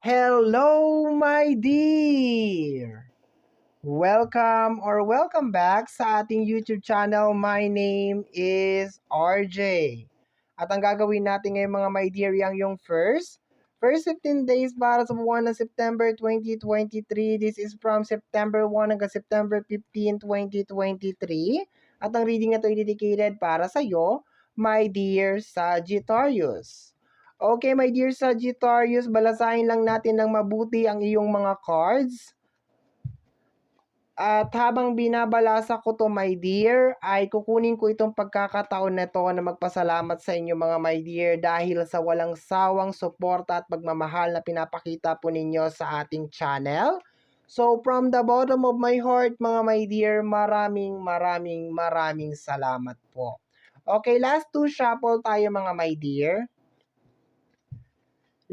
Hello, my dear! Welcome back sa ating YouTube channel. My name is RJ. At ang gagawin natin ngayon mga my dear yung first 15 days para sa buwan ng September 2023. This is from September 1 hanggang September 15, 2023. At ang reading na ito ay dedicated para sa iyo, my dear Sagittarius. Okay, my dear Sagittarius, balasahin lang natin ng mabuti ang iyong mga cards. At habang binabalasa ko to my dear, ay kukunin ko itong pagkakataon na to na magpasalamat sa inyo mga my dear dahil sa walang sawang suporta at pagmamahal na pinapakita po ninyo sa ating channel. So from the bottom of my heart mga my dear, maraming salamat po. Okay, last two shuffle tayo mga my dear.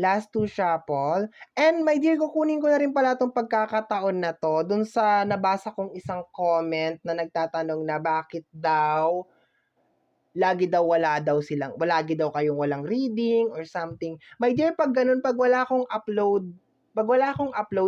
Last two shuffle. And my dear, kukunin ko na rin pala itong pagkakataon na to dun sa nabasa kong isang comment na nagtatanong na bakit daw lagi daw kayong walang reading or something. My dear, pag ganun, pag wala akong upload,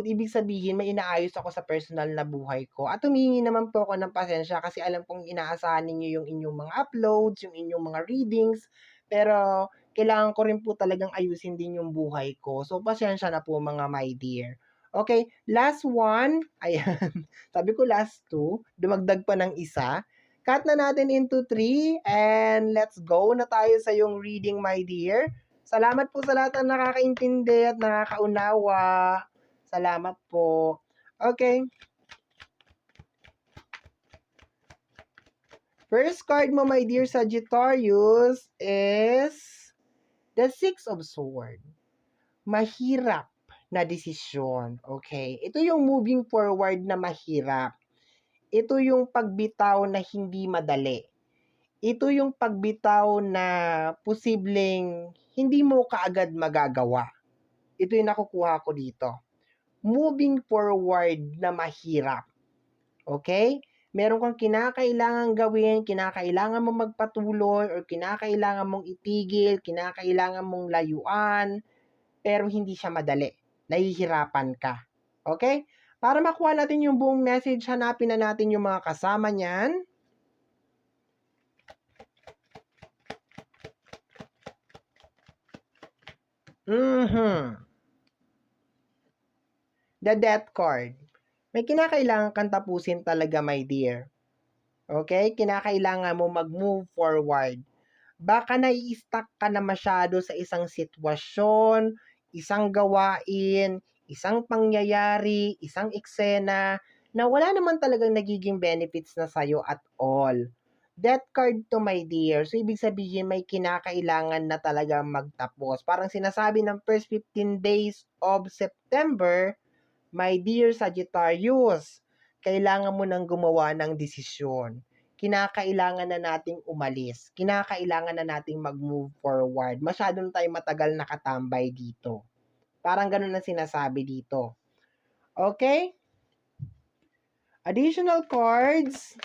ibig sabihin may inaayos ako sa personal na buhay ko. At humingi naman po ako ng pasensya kasi alam kong inaasahan ninyo yung inyong mga uploads, yung inyong mga readings. Pero kailangan ko rin po talagang ayusin din yung buhay ko. So, pasensya na po mga my dear. Okay, last one. Ayan. Sabi ko last two. Dumagdag pa ng isa. Cut na natin into 3 and let's go na tayo sa yung reading, my dear. Salamat po sa lahat ng nakakaintindi at nakakaunawa. Salamat po. Okay. First card mo, my dear Sagittarius, is the Six of Swords. Mahirap na desisyon. Okay. Ito yung moving forward na mahirap. Ito yung pagbitaw na hindi madali. Ito yung pagbitaw na posibleng hindi mo kaagad magagawa. Ito yung nakukuha ko dito. Moving forward na mahirap. Okay? Meron kang kinakailangan gawin, kinakailangan mong magpatuloy, or kinakailangan mong itigil, kinakailangan mong layuan, pero hindi siya madali. Nahihirapan ka. Okay? Para makuha natin yung buong message, hanapin na natin yung mga kasama niyan. The Death card. May kinakailangan kang tapusin talaga, my dear. Okay? Kinakailangan mo mag-move forward. Baka nai-stuck ka na masyado sa isang sitwasyon, isang gawain, isang pangyayari, isang eksena, na wala naman talagang nagiging benefits na sa'yo at all. Death card to, my dear. So, ibig sabihin, may kinakailangan na talaga magtapos. Parang sinasabi ng first 15 days of September, my dear Sagittarius, kailangan mo nang gumawa ng desisyon. Kinakailangan na nating umalis. Kinakailangan na nating mag-move forward. Masyado na tayo matagal nakatambay dito. Parang ganun ang sinasabi dito. Okay? Additional cards.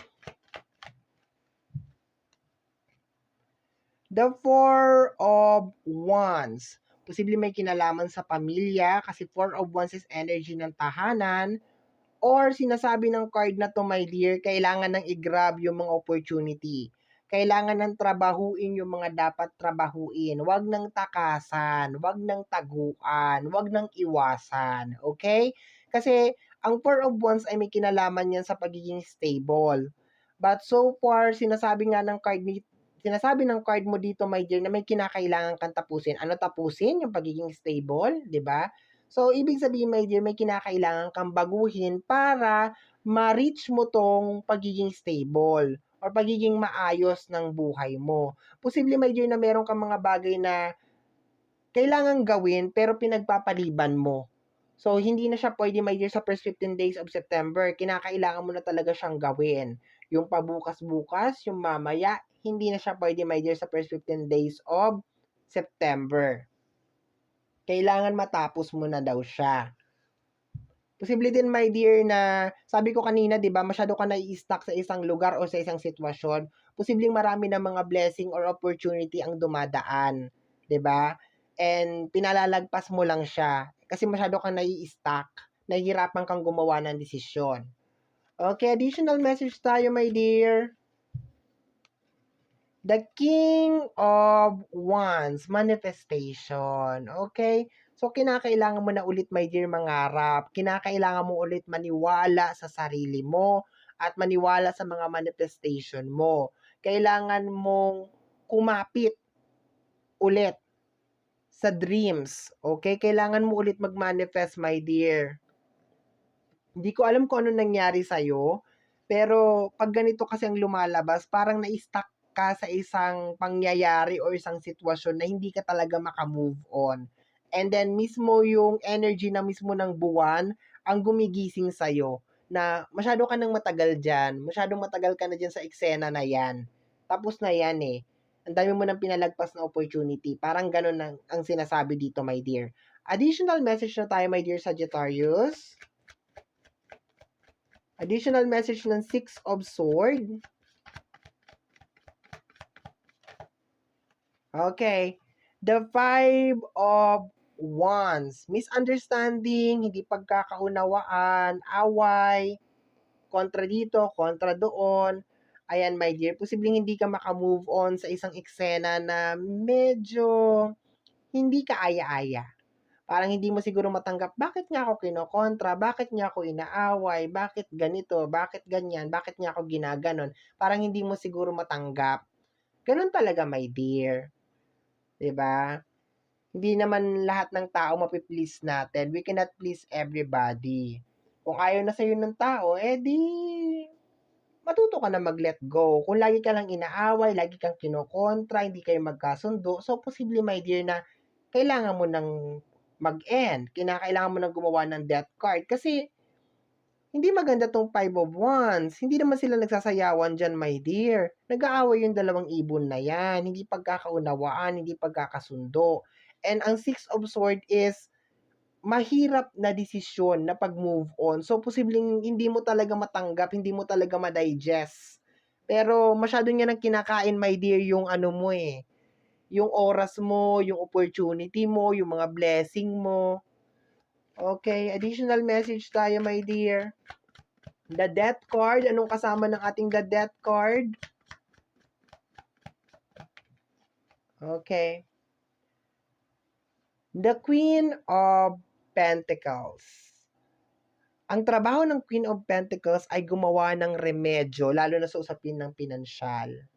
The Four of Wands. Posible may kinalaman sa pamilya kasi Four of Wands is energy ng tahanan. Or sinasabi ng card na to, my dear, kailangan nang i-grab yung mga opportunity. Kailangan nang trabahuin yung mga dapat trabahuin. Huwag nang takasan, huwag nang taguan, huwag nang iwasan. Okay? Kasi ang Four of Wands ay may kinalaman yan sa pagiging stable. But so far, sinasabi ng card mo dito, my dear, na may kinakailangan kang tapusin. Ano tapusin? Yung pagiging stable, 'di ba? So, ibig sabihin, my dear, may kinakailangan kang baguhin para ma-reach mo tong pagiging stable or pagiging maayos ng buhay mo. Posible, my dear, na meron kang mga bagay na kailangan gawin pero pinagpapaliban mo. So, hindi na siya pwede, my dear, sa first 15 days of September. Kinakailangan mo na talaga siyang gawin. Yung pabukas-bukas, yung mamaya, hindi na siya pwede, my dear, sa first 15 days of September. Kailangan matapos mo na daw siya. Posible din, my dear, na sabi ko kanina, 'di ba, masyado ka nai-stuck sa isang lugar o sa isang sitwasyon. Posibleng marami na mga blessing or opportunity ang dumadaan, 'di ba? And pinalalagpas mo lang siya. Kasi masyado kang nai-stuck, nahihirapan kang gumawa ng desisyon. Okay, additional message tayo, my dear. The King of Wands, manifestation. Okay? So, kinakailangan mo na ulit, my dear, mangarap. Kinakailangan mo ulit maniwala sa sarili mo at maniwala sa mga manifestation mo. Kailangan mong kumapit ulit sa dreams. Okay? Kailangan mo ulit mag-manifest, my dear. Hindi ko alam kung ano nangyari sa'yo, pero pag ganito kasi ang lumalabas, parang na-stuck ka sa isang pangyayari o isang sitwasyon na hindi ka talaga maka-move on. And then mismo yung energy na mismo ng buwan ang gumigising sa'yo na masyado ka nang matagal dyan, masyadong matagal ka na dyan sa eksena na yan. Tapos na yan eh. Ang dami mo nang pinalagpas na opportunity. Parang ganun ang sinasabi dito, my dear. Additional message na tayo, my dear Sagittarius. Additional message ng Six of Swords. Okay. The Five of Wands. Misunderstanding, hindi pagkakaunawaan, away, kontra dito, kontra doon. Ayan, my dear. Posibleng hindi ka makamove on sa isang eksena na medyo hindi ka aya-aya. Parang hindi mo siguro matanggap, bakit niya ako kinokontra, bakit niya ako inaaway, bakit ganito, bakit ganyan, bakit niya ako ginaganon. Parang hindi mo siguro matanggap. Ganun talaga, my dear. 'Di ba? Hindi naman lahat ng tao mapiplease natin. We cannot please everybody. Kung ayaw na sa'yo ng tao, di matuto ka na mag-let go. Kung lagi ka lang inaaway, lagi kang kinokontra, hindi kayo magkasundo, so posible, my dear, na kailangan mo nang mag-end. Kinakailangan mo nang gumawa ng death card. Kasi, hindi maganda tong Five of Wands. Hindi naman sila nagsasayawan dyan, my dear. Nag-aaway yung dalawang ibon na yan. Hindi pagkakaunawaan, hindi pagkakasundo. And ang Six of Swords is mahirap na desisyon na pag-move on. So, posibleng hindi mo talaga matanggap, hindi mo talaga ma-digest. Pero masyado niya nang kinakain, my dear, yung ano mo eh. Yung oras mo, yung opportunity mo, yung mga blessing mo. Okay, additional message tayo, my dear. The Death card. Anong kasama ng ating The Death card? Okay. The Queen of Pentacles. Ang trabaho ng Queen of Pentacles ay gumawa ng remedyo, lalo na sa usapin ng pinansyal.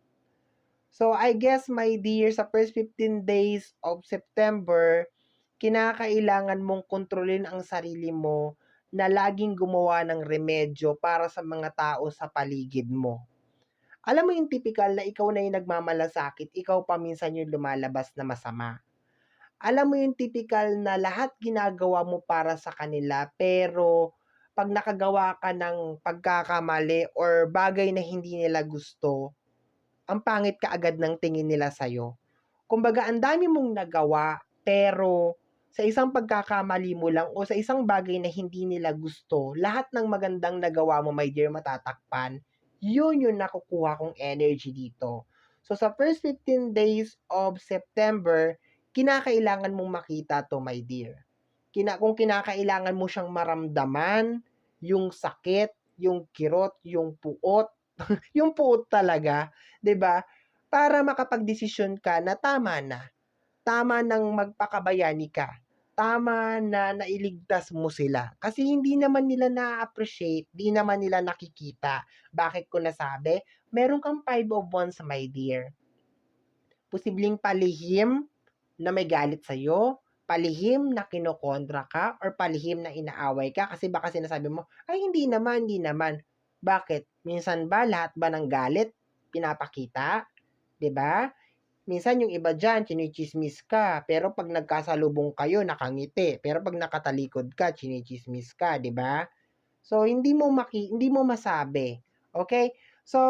So, I guess, my dear, sa first 15 days of September, kinakailangan mong kontrolin ang sarili mo na laging gumawa ng remedyo para sa mga tao sa paligid mo. Alam mo yung typical na ikaw na yung nagmamalasakit, ikaw pa minsan yung lumalabas na masama. Alam mo yung typical na lahat ginagawa mo para sa kanila, pero pag nakagawa ka ng pagkakamali or bagay na hindi nila gusto, ang pangit ka agad ng tingin nila sa'yo. Kumbaga, ang dami mong nagawa, pero sa isang pagkakamali mo lang o sa isang bagay na hindi nila gusto, lahat ng magandang nagawa mo, my dear, matatakpan. Yun yung nakukuha kong energy dito. So, sa first 15 days of September, kinakailangan mong makita to, my dear. Kung kinakailangan mo siyang maramdaman, yung sakit, yung kirot, yung puot, yung puot talaga, 'di ba? Para makapagdesisyon ka na tama na. Tama nang magpakabayani ka. Tama na nailigtas mo sila. Kasi hindi naman nila na-appreciate, hindi naman nila nakikita. Bakit ko nasabi? Meron kang 5 of Wands, my dear. Posibleng palihim na may galit sa'yo, palihim na kinokontra ka, or palihim na inaaway ka kasi baka sinasabi mo, ay hindi naman, hindi naman. Bakit? Minsan ba lahat ba ng galit pinapakita? 'Di ba? Minsan yung iba diyan chinichismis ka, pero pag nagkasalubong kayo nakangiti, pero pag nakatalikod ka chinichismis ka, 'di ba? So hindi mo masabi. Okay? So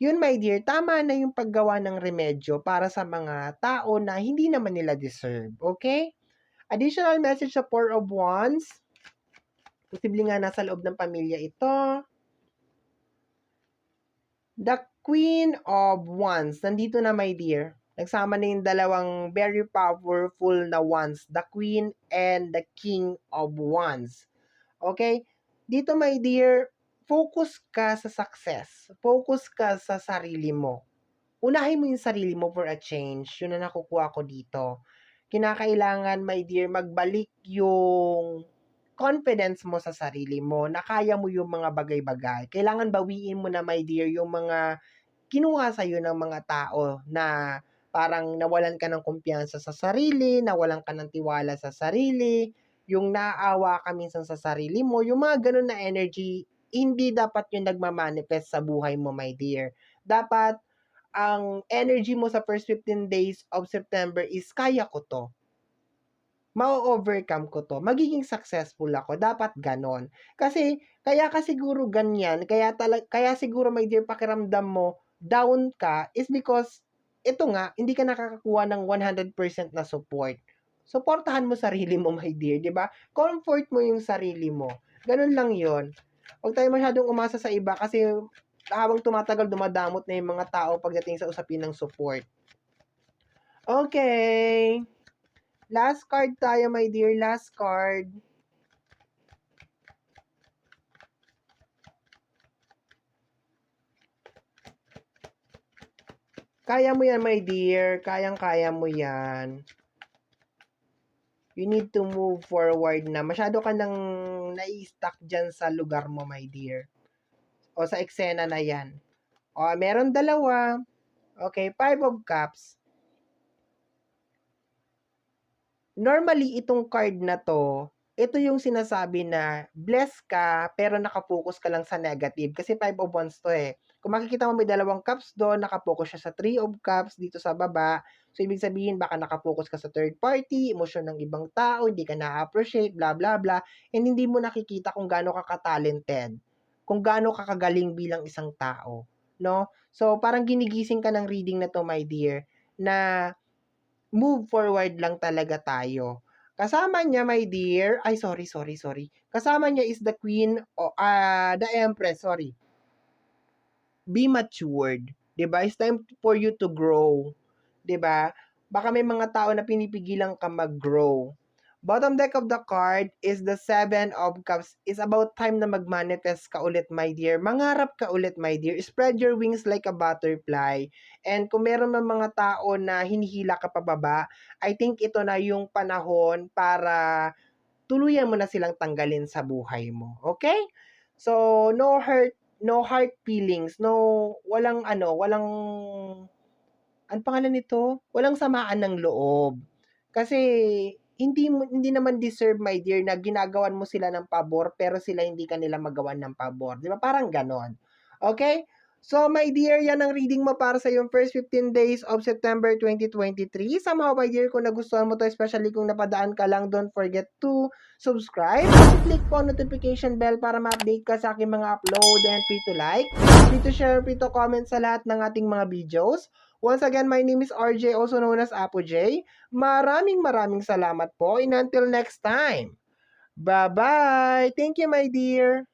yun, my dear, tama na yung paggawa ng remedyo para sa mga tao na hindi naman nila deserve. Okay? Additional message sa Four of Wands. Posible nga nasa loob ng pamilya ito. The Queen of Wands. Nandito na, my dear. Nagsama na yung dalawang very powerful na wands, the Queen and the King of Wands. Okay? Dito, my dear, focus ka sa success. Focus ka sa sarili mo. Unahin mo yung sarili mo for a change. Yun na nakukuha ko dito. Kinakailangan, my dear, magbalik yung confidence mo sa sarili mo na kaya mo yung mga bagay-bagay. Kailangan bawiin mo na, my dear, yung mga kinuha sa'yo ng mga tao na parang nawalan ka ng kumpiyansa sa sarili, nawalan ka ng tiwala sa sarili, yung naawa ka minsan sa sarili mo, yung mga ganun na energy, hindi dapat yung nagmamanifest sa buhay mo, my dear. Dapat, ang energy mo sa first 15 days of September is, kaya ko to. Ma-overcome ko to. Magiging successful ako. Dapat ganon. Kasi, kaya ka siguro ganyan, kaya siguro, my dear, pakiramdam mo, down ka, is because, ito nga, hindi ka nakakakuha ng 100% na support. Suportahan mo sarili mo, my dear, di ba? Comfort mo yung sarili mo. Ganun lang yon. Huwag tayo masyadong umasa sa iba kasi habang tumatagal, dumadamot na yung mga tao pagdating sa usapin ng support. Okay. Last card tayo, my dear. Last card. Kaya mo yan, my dear. Kayang-kaya mo yan. You need to move forward na. Masyado ka nang nai-stuck dyan sa lugar mo, my dear. O sa eksena na yan. O, meron dalawa. Okay, 5 of Cups. Normally, itong card na to, ito yung sinasabi na blessed ka pero nakapokus ka lang sa negative kasi 5 of Wands to eh. Kung makikita mo may dalawang cups doon, nakapokus siya sa 3 of Cups dito sa baba. So, ibig sabihin baka nakapokus ka sa third party, emosyon ng ibang tao, hindi ka na-appreciate, blah, blah, blah. And hindi mo nakikita kung gaano ka ka-talented, kung gaano ka kagaling bilang isang tao. No? So, parang ginigising ka ng reading na to, my dear, na move forward lang talaga tayo. Kasama niya, my dear, ay sorry. Kasama niya is the Queen, the Empress, sorry. Be matured, 'di ba? It's time for you to grow, 'di ba? Baka may mga tao na pinipigilan ka mag-grow. Bottom deck of the card is the Seven of Cups. It's about time na mag-manifest ka ulit, my dear. Mangarap ka ulit, my dear. Spread your wings like a butterfly. And kung meron man mga tao na hinihila ka pababa, I think ito na yung panahon para tuluyan mo na silang tanggalin sa buhay mo. Okay? So, no hurt feelings, walang pangalan nito? Walang samaan ng loob. Kasi hindi naman deserve, my dear, na ginagawan mo sila ng pabor pero sila hindi kanila magawan ng pabor. 'Di ba? Parang ganon. Okay? So, my dear, yan ang reading mo para sa yung first 15 days of September 2023. Somehow, my dear, kung nagustuhan mo to, especially kung napadaan ka lang, don't forget to subscribe. Click po ang notification bell para ma-update ka sa aking mga upload, and free to like, free to share, free to comment sa lahat ng ating mga videos. Once again, my name is RJ, also known as Apo J. Maraming salamat po, and until next time. Bye-bye! Thank you, my dear!